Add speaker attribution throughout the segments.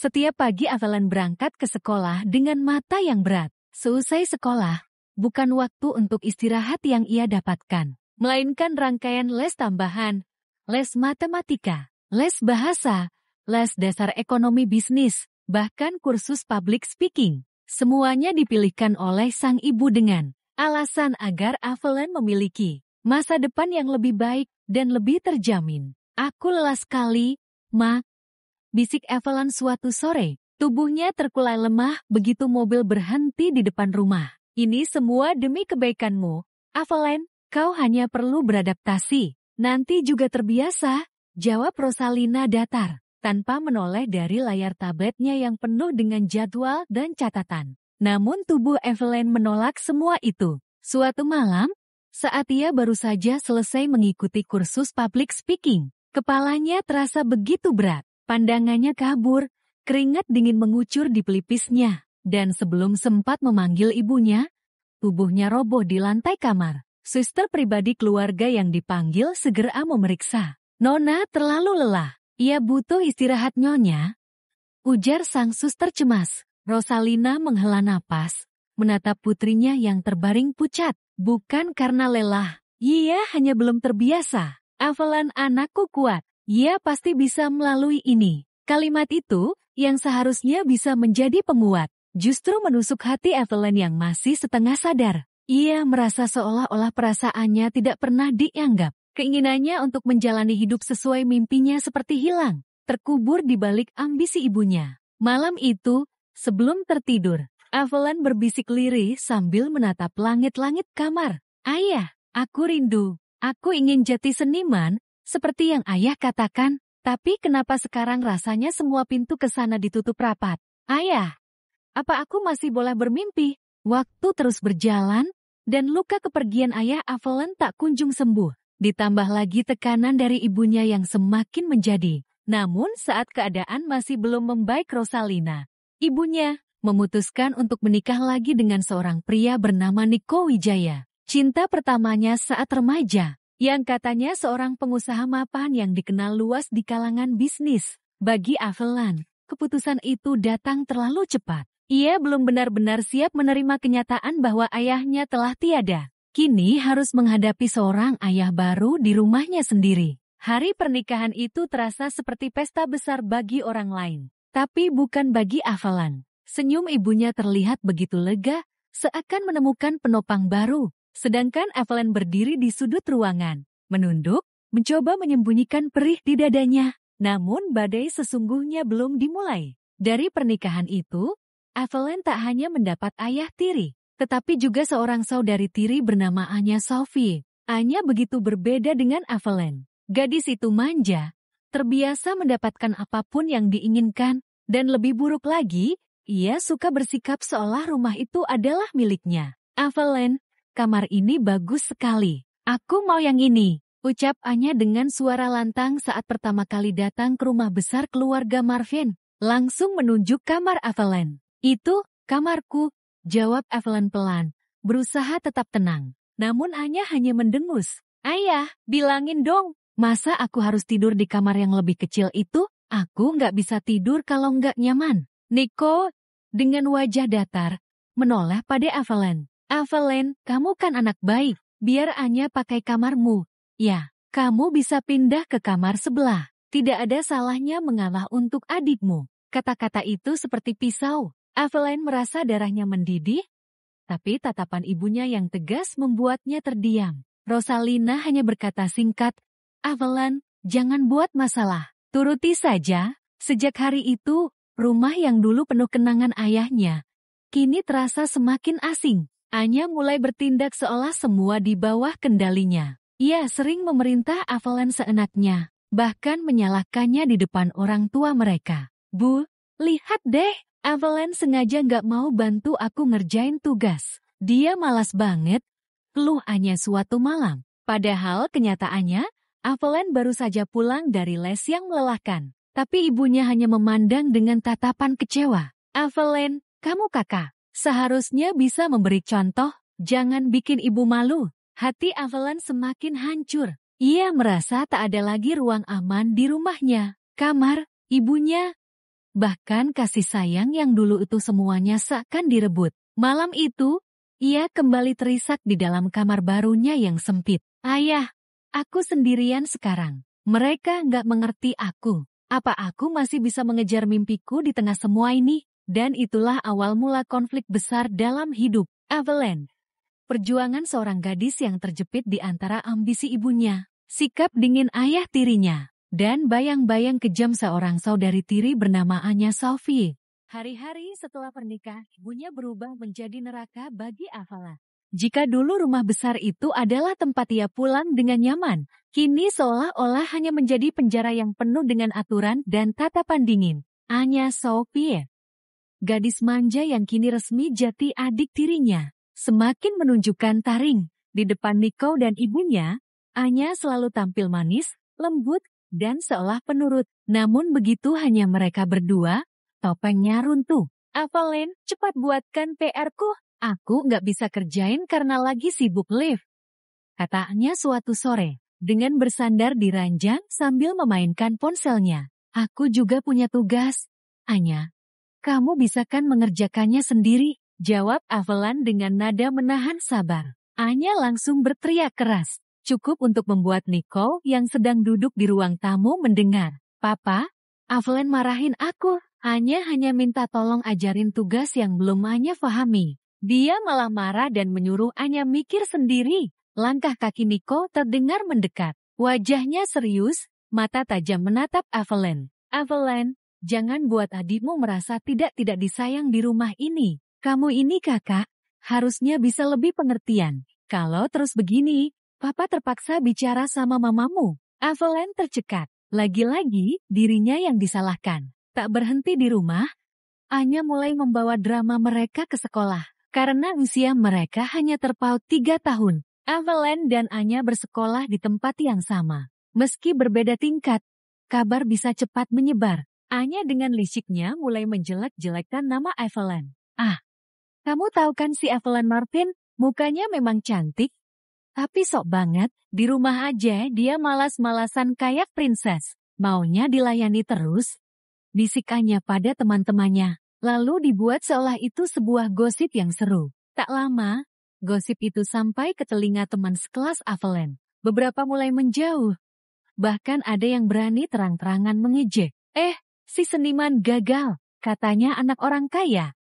Speaker 1: Setiap pagi Evelyn berangkat ke sekolah dengan mata yang berat. Seusai sekolah, bukan waktu untuk istirahat yang ia dapatkan, melainkan rangkaian les tambahan, les matematika, les bahasa, les dasar ekonomi bisnis, bahkan kursus public speaking. Semuanya dipilihkan oleh sang ibu dengan alasan agar Evelyn memiliki masa depan yang lebih baik dan lebih terjamin. "Aku lelah sekali, Ma," bisik Evelyn suatu sore. Tubuhnya terkulai lemah begitu mobil berhenti di depan rumah. "Ini semua demi kebaikanmu, Evelyn. Kau hanya perlu beradaptasi. Nanti juga terbiasa," jawab Rosalina datar, tanpa menoleh dari layar tabletnya yang penuh dengan jadwal dan catatan. Namun tubuh Evelyn menolak semua itu. Suatu malam, saat ia baru saja selesai mengikuti kursus public speaking, kepalanya terasa begitu berat. Pandangannya kabur, keringat dingin mengucur di pelipisnya, dan sebelum sempat memanggil ibunya, tubuhnya roboh di lantai kamar. Suster pribadi keluarga yang dipanggil segera memeriksa. "Nona terlalu lelah. Ia butuh istirahat, Nyonya," ujar sang suster cemas. Rosalina menghela napas, menatap putrinya yang terbaring pucat. "Bukan karena lelah. Ia hanya belum terbiasa. Evelyn, anakku kuat. Ia pasti bisa melalui ini." Kalimat itu, yang seharusnya bisa menjadi penguat, justru menusuk hati Evelyn yang masih setengah sadar. Ia merasa seolah-olah perasaannya tidak pernah dianggap. Keinginannya untuk menjalani hidup sesuai mimpinya seperti hilang, terkubur di balik ambisi ibunya. Malam itu, sebelum tertidur, Evelyn berbisik lirih sambil menatap langit-langit kamar. "Ayah, aku rindu. Aku ingin jadi seniman, seperti yang ayah katakan, tapi kenapa sekarang rasanya semua pintu ke sana ditutup rapat? Ayah, apa aku masih boleh bermimpi?" Waktu terus berjalan, dan luka kepergian ayah Evelyn tak kunjung sembuh. Ditambah lagi tekanan dari ibunya yang semakin menjadi. Namun saat keadaan masih belum membaik Rosalina, ibunya memutuskan untuk menikah lagi dengan seorang pria bernama Niko Wijaya. Cinta pertamanya saat remaja, yang katanya seorang pengusaha mapan yang dikenal luas di kalangan bisnis. Bagi Evelyn, keputusan itu datang terlalu cepat. Ia belum benar-benar siap menerima kenyataan bahwa ayahnya telah tiada. Kini harus menghadapi seorang ayah baru di rumahnya sendiri. Hari pernikahan itu terasa seperti pesta besar bagi orang lain, tapi bukan bagi Evelyn. Senyum ibunya terlihat begitu lega, seakan menemukan penopang baru. Sedangkan Evelyn berdiri di sudut ruangan, menunduk, mencoba menyembunyikan perih di dadanya. Namun badai sesungguhnya belum dimulai. Dari pernikahan itu, Evelyn tak hanya mendapat ayah tiri, tetapi juga seorang saudari tiri bernama Anya Sophie. Anya begitu berbeda dengan Evelyn. Gadis itu manja, terbiasa mendapatkan apapun yang diinginkan, dan lebih buruk lagi, ia suka bersikap seolah rumah itu adalah miliknya. "Evelyn, kamar ini bagus sekali. Aku mau yang ini," ucap Anya dengan suara lantang saat pertama kali datang ke rumah besar keluarga Marvin. Langsung menunjuk kamar Evelyn. "Itu kamarku," jawab Evelyn pelan, berusaha tetap tenang. Namun Anya hanya mendengus. "Ayah, bilangin dong, masa aku harus tidur di kamar yang lebih kecil itu? Aku nggak bisa tidur kalau nggak nyaman." Niko, dengan wajah datar, menoleh pada Evelyn. "Evelyn, kamu kan anak baik, biar Anya pakai kamarmu. Ya, kamu bisa pindah ke kamar sebelah. Tidak ada salahnya mengalah untuk adikmu." Kata-kata itu seperti pisau. Evelyn merasa darahnya mendidih, tapi tatapan ibunya yang tegas membuatnya terdiam. Rosalina hanya berkata singkat, "Evelyn, jangan buat masalah. Turuti saja." Sejak hari itu, rumah yang dulu penuh kenangan ayahnya, kini terasa semakin asing. Anya mulai bertindak seolah semua di bawah kendalinya. Ia sering memerintah Evelyn seenaknya, bahkan menyalahkannya di depan orang tua mereka. "Bu, lihat deh, Evelyn sengaja nggak mau bantu aku ngerjain tugas. Dia malas banget," keluh Anya suatu malam. Padahal kenyataannya, Evelyn baru saja pulang dari les yang melelahkan. Tapi ibunya hanya memandang dengan tatapan kecewa. "Evelyn, kamu kakak. Seharusnya bisa memberi contoh, jangan bikin ibu malu." Hati Evelyn semakin hancur. Ia merasa tak ada lagi ruang aman di rumahnya. Kamar, ibunya, Bahkan kasih sayang yang dulu itu semuanya seakan direbut. Malam itu, ia kembali terisak di dalam kamar barunya yang sempit. Ayah, aku sendirian sekarang. Mereka nggak mengerti aku. Apa aku masih bisa mengejar mimpiku di tengah semua ini? Dan itulah awal mula konflik besar dalam hidup Evelyn. Perjuangan seorang gadis yang terjepit di antara ambisi ibunya, sikap dingin ayah tirinya, dan bayang-bayang kejam seorang saudari tiri bernama Anya Sophie. Hari-hari setelah pernikahan, ibunya berubah menjadi neraka bagi Avala. Jika dulu rumah besar itu adalah tempat ia pulang dengan nyaman, kini seolah-olah hanya menjadi penjara yang penuh dengan aturan dan tatapan dingin. Anya Sophie, gadis manja yang kini resmi jati adik tirinya, semakin menunjukkan taring. Di depan Nico dan ibunya, Anya selalu tampil manis, lembut, dan seolah penurut. Namun begitu hanya mereka berdua, topengnya runtuh. Evelyn, cepat buatkan PR-ku. Aku nggak bisa kerjain karena lagi sibuk live. Katanya suatu sore, dengan bersandar di ranjang sambil memainkan ponselnya. Aku juga punya tugas. Anya, kamu bisa kan mengerjakannya sendiri? Jawab Evelyn dengan nada menahan sabar. Anya langsung berteriak keras. Cukup untuk membuat Nico yang sedang duduk di ruang tamu mendengar. Papa, Evelyn marahin aku. Anya hanya minta tolong ajarin tugas yang belum Anya pahami. Dia malah marah dan menyuruh Anya mikir sendiri. Langkah kaki Nico terdengar mendekat. Wajahnya serius, mata tajam menatap Evelyn. Evelyn, jangan buat adikmu merasa tidak disayang di rumah ini. Kamu ini kakak, harusnya bisa lebih pengertian. Kalau terus begini, Papa terpaksa bicara sama mamamu. Evelyn tercekat. Lagi-lagi, dirinya yang disalahkan. Tak berhenti di rumah, Anya mulai membawa drama mereka ke sekolah. Karena usia mereka hanya terpaut 3 tahun. Evelyn dan Anya bersekolah di tempat yang sama. Meski berbeda tingkat, kabar bisa cepat menyebar. Anya dengan lisiknya mulai menjelek-jelekkan nama Evelyn. Kamu tahu kan si Evelyn Marvin, mukanya memang cantik. Tapi sok banget, di rumah aja dia malas-malasan kayak princess. Maunya dilayani terus. Bisikannya pada teman-temannya. Lalu dibuat seolah itu sebuah gosip yang seru. Tak lama, gosip itu sampai ke telinga teman sekelas Evelyn. Beberapa mulai menjauh. Bahkan ada yang berani terang-terangan mengejek. Si seniman gagal, katanya anak orang kaya.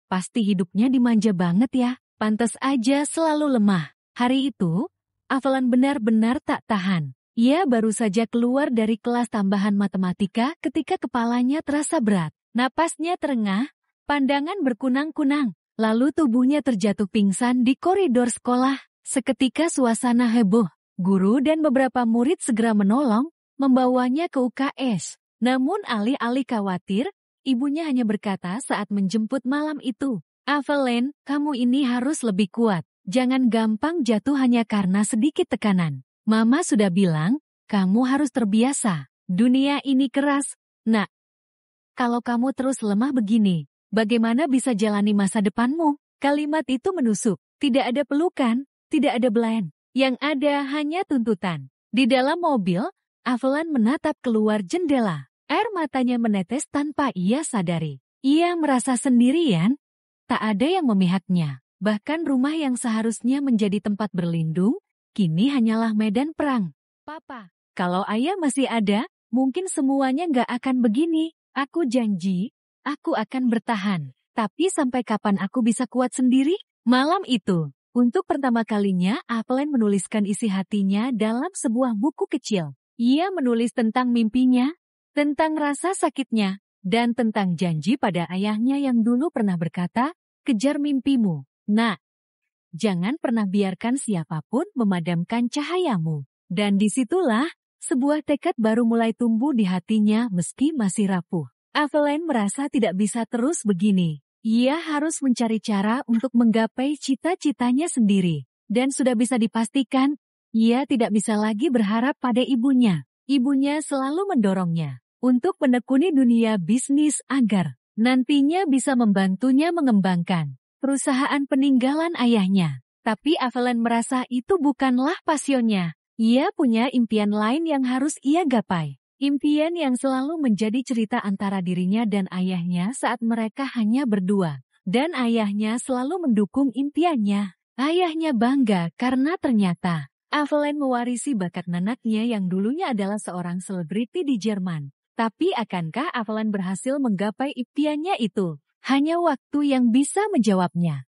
Speaker 1: Pasti hidupnya dimanja banget ya, pantas aja selalu lemah. Hari itu, Evelyn benar-benar tak tahan. Ia baru saja keluar dari kelas tambahan matematika ketika kepalanya terasa berat. Napasnya terengah, pandangan berkunang-kunang. Lalu tubuhnya terjatuh pingsan di koridor sekolah. Seketika suasana heboh. Guru dan beberapa murid segera menolong, membawanya ke UKS. Namun alih-alih khawatir, ibunya hanya berkata saat menjemput malam itu, Evelyn, kamu ini harus lebih kuat. Jangan gampang jatuh hanya karena sedikit tekanan. Mama sudah bilang, kamu harus terbiasa. Dunia ini keras. Nak, kalau kamu terus lemah begini, bagaimana bisa jalani masa depanmu? Kalimat itu menusuk. Tidak ada pelukan, tidak ada belayan. Yang ada hanya tuntutan. Di dalam mobil, Evelyn menatap keluar jendela. Air matanya menetes tanpa ia sadari. Ia merasa sendirian, tak ada yang memihaknya. Bahkan rumah yang seharusnya menjadi tempat berlindung, kini hanyalah medan perang. Papa, kalau ayah masih ada, mungkin semuanya nggak akan begini. Aku janji, aku akan bertahan. Tapi sampai kapan aku bisa kuat sendiri? Malam itu, untuk pertama kalinya Evelyn menuliskan isi hatinya dalam sebuah buku kecil. Ia menulis tentang mimpinya, tentang rasa sakitnya, dan tentang janji pada ayahnya yang dulu pernah berkata, kejar mimpimu. Nah, jangan pernah biarkan siapapun memadamkan cahayamu. Dan disitulah, sebuah tekad baru mulai tumbuh di hatinya meski masih rapuh. Evelyn merasa tidak bisa terus begini. Ia harus mencari cara untuk menggapai cita-citanya sendiri. Dan sudah bisa dipastikan, ia tidak bisa lagi berharap pada ibunya. Ibunya selalu mendorongnya untuk menekuni dunia bisnis agar nantinya bisa membantunya mengembangkan perusahaan peninggalan ayahnya. Tapi Evelyn merasa itu bukanlah pasionnya. Ia punya impian lain yang harus ia gapai. Impian yang selalu menjadi cerita antara dirinya dan ayahnya saat mereka hanya berdua. Dan ayahnya selalu mendukung impiannya. Ayahnya bangga karena ternyata Aveline mewarisi bakat neneknya yang dulunya adalah seorang selebriti di Jerman. Tapi akankah Aveline berhasil menggapai impiannya itu? Hanya waktu yang bisa menjawabnya.